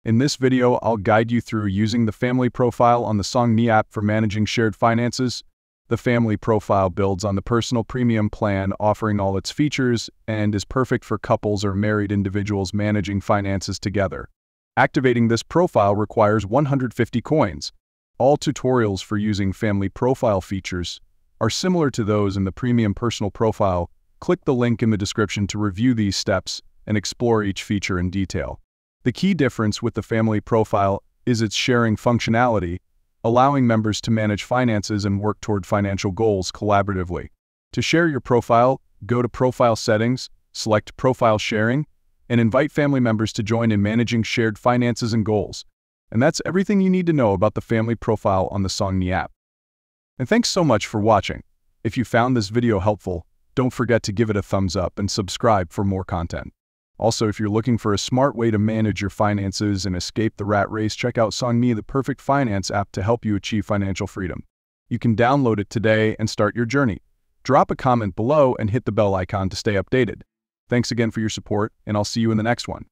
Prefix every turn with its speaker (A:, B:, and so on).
A: In this video, I'll guide you through using the Family Profile on the Songme app for managing shared finances. The Family Profile builds on the Personal Premium plan, offering all its features, and is perfect for couples or married individuals managing finances together. Activating this profile requires 150 coins. All tutorials for using Family Profile features are similar to those in the Premium Personal Profile. Click the link in the description to review these steps and explore each feature in detail. The key difference with the Family Profile is its sharing functionality, allowing members to manage finances and work toward financial goals collaboratively. To share your profile, go to Profile Settings, select Profile Sharing, and invite family members to join in managing shared finances and goals. And that's everything you need to know about the Family Profile on the Songme app. And thanks so much for watching. If you found this video helpful, don't forget to give it a thumbs up and subscribe for more content. Also, if you're looking for a smart way to manage your finances and escape the rat race, check out Songme, the perfect finance app to help you achieve financial freedom. You can download it today and start your journey. Drop a comment below and hit the bell icon to stay updated. Thanks again for your support, and I'll see you in the next one.